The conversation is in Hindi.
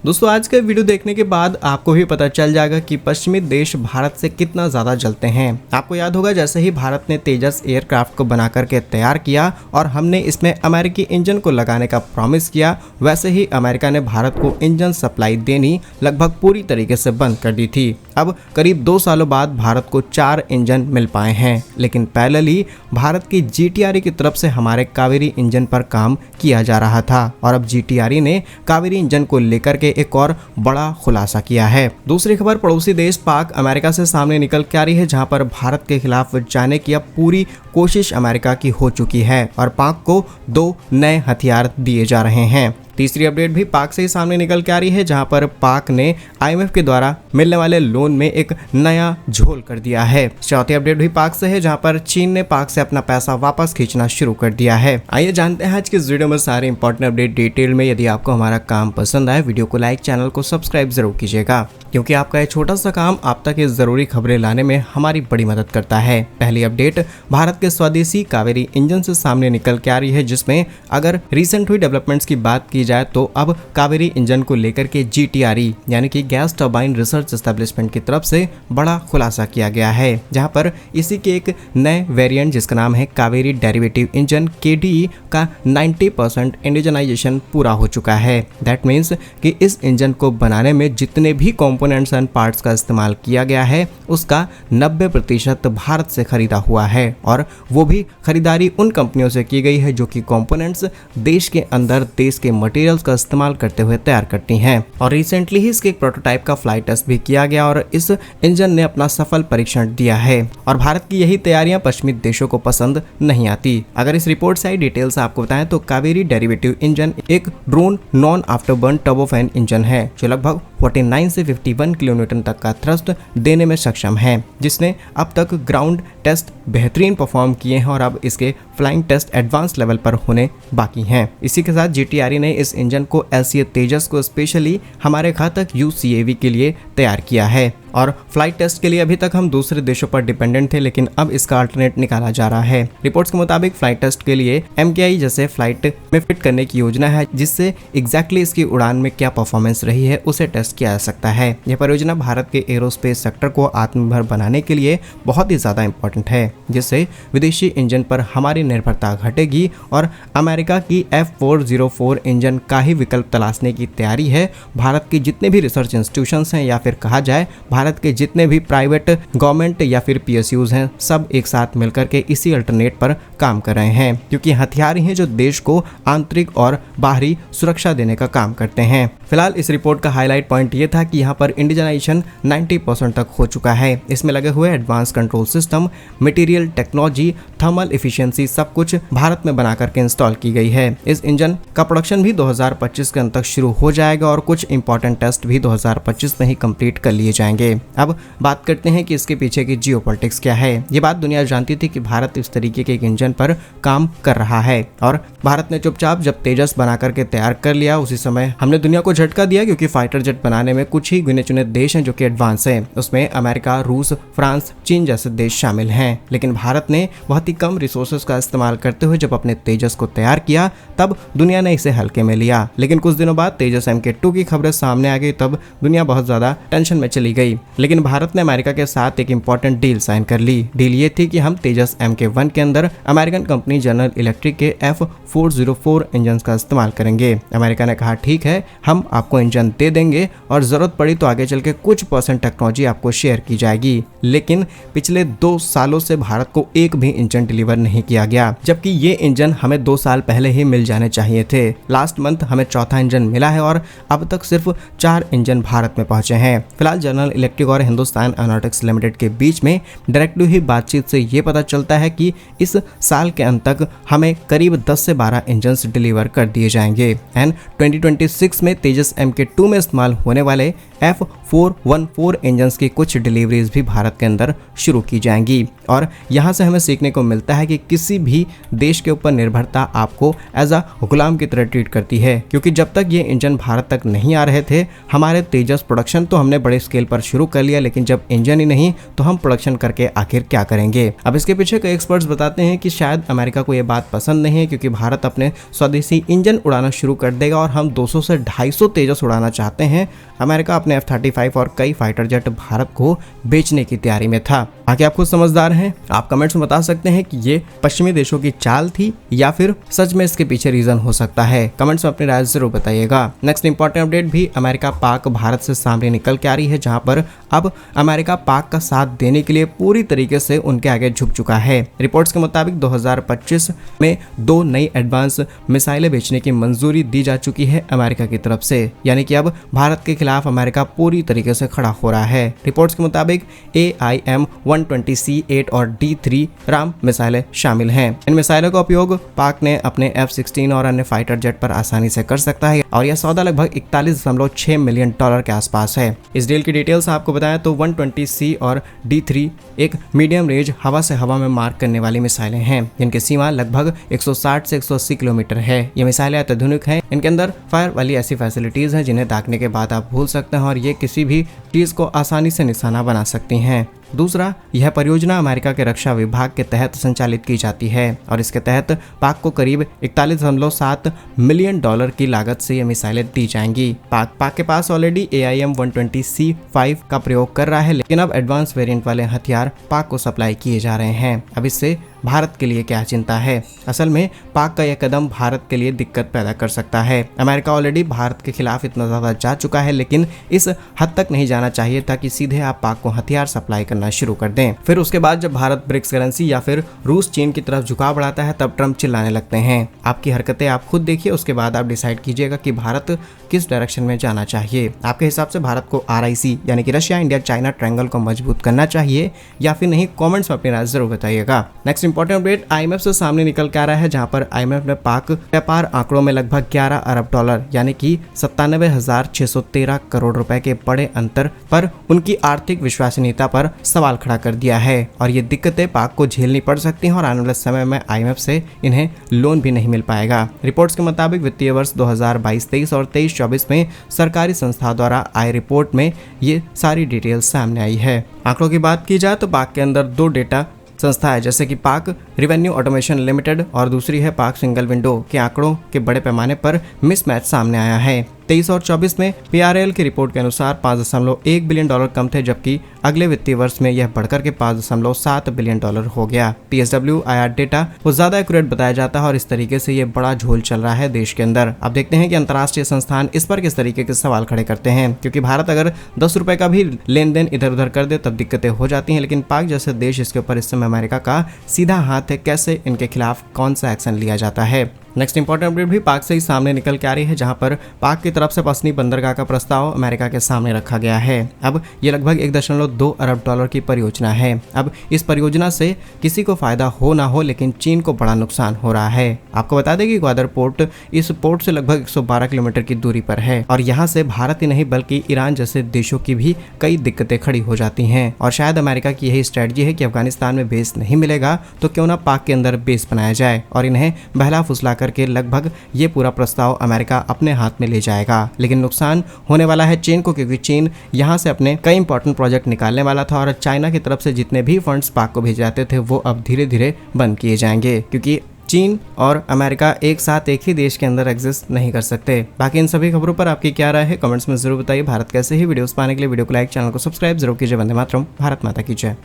दोस्तों आज का वीडियो देखने के बाद आपको भी पता चल जाएगा कि पश्चिमी देश भारत से कितना ज़्यादा जलते हैं। आपको याद होगा जैसे ही भारत ने तेजस एयरक्राफ्ट को बना करके तैयार किया और हमने इसमें अमेरिकी इंजन को लगाने का प्रॉमिस किया, वैसे ही अमेरिका ने भारत को इंजन सप्लाई देनी लगभग पूरी तरीके से बंद कर दी थी। अब करीब 2 सालों बाद भारत को 4 इंजन मिल पाए हैं, लेकिन पैरेलली भारत की GTRE की तरफ से हमारे कावेरी इंजन पर काम किया जा रहा था और अब GTRE ने कावेरी इंजन को लेकर के एक और बड़ा खुलासा किया है। दूसरी खबर, पड़ोसी देश पाक अमेरिका से सामने निकल के आ रही है, जहां पर भारत के खिलाफ जाने की अब पूरी कोशिश अमेरिका की हो चुकी है और पाक को 2 नए हथियार दिए जा रहे हैं। तीसरी अपडेट भी पाक से ही सामने निकल के आ रही है, जहां पर पाक ने IMF के द्वारा मिलने वाले लोन में एक नया झोल कर दिया है। चौथी अपडेट भी पाक से है, जहां पर चीन ने पाक से अपना पैसा वापस खींचना शुरू कर दिया है। आइए जानते हैं आज की इस वीडियो में सारे इंपॉर्टेंट अपडेट डिटेल में। यदि आपको हमारा काम पसंद आए, वीडियो को लाइक, चैनल को सब्सक्राइब जरूर कीजिएगा, क्योंकि आपका ये छोटा सा काम आप तक ये जरूरी खबरें लाने में हमारी बड़ी मदद करता है। पहली अपडेट भारत के स्वदेशी कावेरी इंजन से सामने निकल के आ रही है, जिसमें अगर रिसेंट हुई डेवलपमेंट्स की बात की जाए तो अब कावेरी इंजन को लेकर के GTRE यानी कि गैस टरबाइन रिसर्च एस्टेब्लिशमेंट की तरफ से बड़ा खुलासा किया गया है, जहां पर इसी के एक नए वेरिएंट जिसका नाम है कावेरी डेरिवेटिव इंजन KDE का 90% इंडिजनाइजेशन पूरा हो चुका है। दैट मीन्स कि इस इंजन को बनाने में जितने भी कंपोनेंट्स एंड पार्ट्स का इस्तेमाल किया गया है उसका 90% भारत से खरीदा हुआ है और वो भी खरीदारी उन कंपनियों से की गई है जो कि कंपोनेंट्स देश के अंदर देश के मटेरियल्स का इस्तेमाल करते हुए तैयार करती हैं। और रिसेंटली ही इसके एक प्रोटोटाइप का फ्लाइट टेस्ट भी किया गया और इस इंजन ने अपना सफल परीक्षण दिया है। और भारत की यही तैयारियां पश्चिमी देशों को पसंद नहीं आती। अगर इस रिपोर्ट से आई डिटेल्स आपको बताएं तो कावेरी डेरिवेटिव इंजन एक drone non afterburn turbofan engine है जो लगभग 49 से 51 किलोन्यूटन तक का थ्रस्ट देने में सक्षम है, जिसने अब तक ग्राउंड टेस्ट बेहतरीन परफॉर्म किए हैं और अब इसके फ्लाइंग टेस्ट एडवांस लेवल पर होने बाकी हैं। इसी के साथ GTRE ने इस इंजन को LCA तेजस को स्पेशली हमारे घातक UCAV के लिए तैयार किया है और फ्लाइट टेस्ट के लिए अभी तक हम दूसरे देशों पर डिपेंडेंट थे, लेकिन अब इसका अल्टरनेट निकाला जा रहा है। रिपोर्ट्स के मुताबिक फ्लाइट टेस्ट के लिए MKI जैसे फ्लाइट में फिट करने की योजना है, जिससे एग्जैक्टली इसकी उड़ान में क्या परफॉर्मेंस रही है उसे टेस्ट किया जा सकता है। यह परियोजना भारत के एरोस्पेस सेक्टर को आत्मनिर्भर बनाने के लिए बहुत ही ज्यादा इंपॉर्टेंट है, जिससे विदेशी इंजन पर हमारी निर्भरता घटेगी और अमेरिका की F404 इंजन का ही विकल्प तलाशने की तैयारी है। भारत के जितने भी रिसर्च इंस्टीट्यूशंस हैं या फिर कहा जाए भारत के जितने भी प्राइवेट गवर्नमेंट या फिर PSUs हैं, सब एक साथ मिलकर के इसी अल्टरनेट पर काम कर रहे हैं, क्योंकि हथियार ही हैं जो देश को आंतरिक और बाहरी सुरक्षा देने का काम करते हैं। फिलहाल इस रिपोर्ट का हाईलाइट पॉइंट ये था कि यहाँ पर इंडिजनाइजेशन 90% तक हो चुका है। इसमें लगे हुए advance control system, material, technology, thermal efficiency सब कुछ भारत में बना करके इंस्टॉल की गई है। इस इंजन का प्रोडक्शन भी 2025 के अंत तक शुरू हो जाएगा और कुछ इंपॉर्टेंट टेस्ट भी 2025 में ही कंप्लीट कर लिए जाएंगे। अब बात करते हैं कि इसके पीछे की जियोपॉलिटिक्स क्या है। ये बात दुनिया जानती थी कि भारत इस तरीके के एक इंजन पर काम कर रहा है और भारत ने चुपचाप जब तेजस बना करके तैयार कर लिया, उसी समय हमने दुनिया को झटका दिया, क्योंकि फाइटर जेट बनाने में कुछ ही गिने चुने देश हैं जो कि एडवांस हैं। उसमें अमेरिका, रूस, फ्रांस, चीन जैसे देश शामिल हैं। लेकिन भारत ने बहुत ही कम रिसोर्सेज का इस्तेमाल करते हुए जब अपने तेजस को तैयार किया, तब दुनिया ने इसे हल्के में लिया। लेकिन कुछ दिनों बाद तेजस MK2 की खबरें सामने आ गई, तब दुनिया बहुत ज्यादा टेंशन में चली गई। लेकिन भारत ने अमेरिका के साथ एक इंपॉर्टेंट डील साइन कर ली। डील ये थी कि हम तेजस MK1 के अंदर अमेरिकन कंपनी जनरल इलेक्ट्रिक के F404 इंजन का इस्तेमाल करेंगे। अमेरिका ने कहा ठीक है, हम आपको इंजन दे देंगे और जरूरत पड़ी तो आगे चल के कुछ % टेक्नोलॉजी आपको शेयर की जाएगी। लेकिन पिछले 2 सालों से भारत को एक भी इंजन डिलीवर नहीं किया गया, जबकि ये इंजन हमें 2 साल पहले ही मिल जाने चाहिए थे। लास्ट मंथ हमें चौथा इंजन मिला है और अब तक सिर्फ 4 इंजन भारत में पहुंचे हैं। फिलहाल जनरल इलेक्ट्रिक और हिंदुस्तान एरोनॉटिक्स लिमिटेड के बीच में डायरेक्ट हुई बातचीत से ये पता चलता है कि इस साल के अंत तक हमें करीब 10 से 12 इंजन डिलीवर कर दिए जाएंगे एंड 2026 में तेजस MK2 में इस्तेमाल होने वाले F414 इंजन की कुछ डिलीवरीज भी भारत के अंदर शुरू की जाएंगी। और यहाँ से हमें सीखने को मिलता है कि किसी भी देश के ऊपर निर्भरता आपको एज अ गुलाम की तरह ट्रीट करती है, क्योंकि जब तक ये इंजन भारत तक नहीं आ रहे थे, हमारे तेजस प्रोडक्शन तो हमने बड़े स्केल पर शुरू कर लिया, लेकिन जब इंजन ही नहीं तो हम प्रोडक्शन करके आखिर क्या करेंगे। अब इसके पीछे कई एक्सपर्ट्स बताते हैं कि शायद अमेरिका को यह बात पसंद नहीं है, क्योंकि भारत अपने स्वदेशी इंजन उड़ाना शुरू कर देगा और हम 200 से 250 तेजस उड़ाना चाहते हैं। अमेरिका अपने F-35 और कई फाइटर जेट भारत को बेचने की तैयारी में था। आगे आप खुद समझदार हैं, आप कमेंट्स में बता सकते हैं कि ये पश्चिमी देशों की चाल थी या फिर सच में इसके पीछे रीजन हो सकता है। कमेंट्स में अपनी राय जरूर बताइएगा। नेक्स्ट इंपॉर्टेंट अपडेट भी अमेरिका पाक भारत से सामने निकल के आ रही है, जहां पर अब अमेरिका पाक का साथ देने के लिए पूरी तरीके से उनके आगे झुक चुका है। रिपोर्ट्स के मुताबिक 2025 में 2 नई एडवांस मिसाइलें बेचने की मंजूरी दी जा चुकी है अमेरिका की तरफ से, यानी कि अब भारत के खिलाफ अमेरिका पूरी तरीके से खड़ा हो रहा है। रिपोर्ट्स के मुताबिक AIM-120C8 और D3 राम मिसाइलें शामिल हैं। इन मिसाइलों का उपयोग पाक ने अपने F-16 और अन्य फाइटर जेट पर आसानी से कर सकता है और यह सौदा लगभग 41.6 मिलियन डॉलर के आसपास है। इस डील की डिटेल्स आपको बताएं तो 120C और D3 एक मीडियम रेंज हवा से हवा में मार करने वाली मिसाइलें हैं, जिनकी सीमा लगभग 160 से 180 किलोमीटर है। ये मिसाइलें अत्याधुनिक हैं, इनके अंदर फायर वाली ऐसी फैसिलिटीज हैं जिन्हें दागने के बाद आप भूल सकते हैं और ये किसी भी चीज को आसानी से निशाना बना सकती हैं। दूसरा, यह परियोजना अमेरिका के रक्षा विभाग के तहत संचालित की जाती है और इसके तहत पाक को करीब 41.7 मिलियन डॉलर की लागत से ये मिसाइलें दी जाएंगी। पाक के पास ऑलरेडी AIM-120C5 का प्रयोग कर रहा है, लेकिन अब एडवांस वेरिएंट वाले हथियार पाक को सप्लाई किए जा रहे हैं। अब इससे भारत के लिए क्या चिंता है? असल में पाक का यह कदम भारत के लिए दिक्कत पैदा कर सकता है। अमेरिका ऑलरेडी भारत के खिलाफ इतना ज्यादा जा चुका है, लेकिन इस हद तक नहीं जाना चाहिए ताकि सीधे आप पाक को हथियार सप्लाई करना शुरू कर दें। फिर उसके बाद जब भारत ब्रिक्स करेंसी या फिर रूस चीन की तरफ झुकाव बढ़ाता है, तब ट्रम्प चिल्लाने लगते हैं। आपकी हरकतें आप खुद देखिए, उसके बाद आप डिसाइड कीजिएगा कि भारत किस डायरेक्शन में जाना चाहिए। आपके हिसाब से भारत को RIC यानी कि रशिया इंडिया चाइना ट्रायंगल को मजबूत करना चाहिए या फिर नहीं? कमेंट्स में अपनी राय जरूर बताइएगा। नेक्स्ट इंपॉर्टेंट अपडेट IMF से सामने निकल के आ रहा है, जहां पर IMF ने पाक व्यापार आंकड़ों में लगभग 11 अरब डॉलर यानी कि 97,613 करोड़ रुपए के बड़े अंतर पर उनकी आर्थिक विश्वसनीयता पर सवाल खड़ा कर दिया है और ये दिक्कतें पाक को झेलनी पड़ सकती हैं और आने वाले समय में IMF से इन्हें लोन भी नहीं मिल पाएगा। रिपोर्ट्स के मुताबिक वित्तीय वर्ष 2022-23 और 23-24 में सरकारी संस्था द्वारा आय रिपोर्ट में ये सारी डिटेल्स सामने आई है। आंकड़ों की बात की जाए तो पाक के अंदर 2 डेटा संस्था है, जैसे कि पाक रेवेन्यू ऑटोमेशन लिमिटेड और दूसरी है पाक सिंगल विंडो के आंकड़ों के बड़े पैमाने पर मिसमैच सामने आया है। 23 और 24 में PRL की रिपोर्ट के अनुसार 5.1 बिलियन डॉलर कम थे, जबकि अगले वित्तीय वर्ष में यह बढ़कर के 5.7 बिलियन डॉलर हो गया। PSW-IR डेटा वो ज्यादा एक्यूरेट बताया जाता है और इस तरीके से ये बड़ा झोल चल रहा है देश के अंदर। अब देखते हैं कि अंतर्राष्ट्रीय संस्थान इस पर किस तरीके के सवाल खड़े करते हैं, क्योंकि भारत अगर 10 रुपए का भी लेन देन इधर उधर कर दे तब दिक्कतें हो जाती हैं, लेकिन पाक जैसे देश इसके ऊपर इस समय अमेरिका का सीधा हाथ है। कैसे इनके खिलाफ कौन सा एक्शन लिया जाता है? नेक्स्ट इंपॉर्टेंट अपडेट भी पाक से ही सामने निकल के आ रही है, जहां पर पाक की तरफ से पसनी बंदरगाह का प्रस्ताव अमेरिका के सामने रखा गया है। अब ये लगभग 1.2 अरब डॉलर की परियोजना है। अब इस परियोजना से किसी को फायदा हो ना हो, लेकिन चीन को बड़ा नुकसान हो रहा है। आपको बता दें कि ग्वादर पोर्ट इस पोर्ट से लगभग 112 किलोमीटर की दूरी पर है और यहाँ से भारत ही नहीं बल्कि ईरान जैसे देशों की भी कई दिक्कतें खड़ी हो जाती हैं। और शायद अमेरिका की यही स्ट्रेटजी है कि अफगानिस्तान में बेस नहीं मिलेगा तो क्यों ना पाक के अंदर बेस बनाया जाए और इन्हें बहला फुसला करके लगभग ये पूरा प्रस्ताव अमेरिका अपने हाथ में ले जाएगा। लेकिन नुकसान होने वाला है चीन को, क्योंकि चीन यहाँ से अपने कई इंपॉर्टेंट प्रोजेक्ट निकालने वाला था और चाइना की तरफ से जितने भी फंड्स पाक को भेजे जाते थे वो अब धीरे धीरे बंद किए जाएंगे, क्योंकि चीन और अमेरिका एक साथ एक ही देश के अंदर एग्जिस्ट नहीं कर सकते। बाकी इन सभी खबरों पर आपकी क्या राय है कमेंट्स में जरूर बताइए। भारत कैसे ही वीडियोस पाने के लिए वीडियो को लाइक, चैनल को सब्सक्राइब जरूर कीजिए। वंदे मातरम, भारत माता की जय।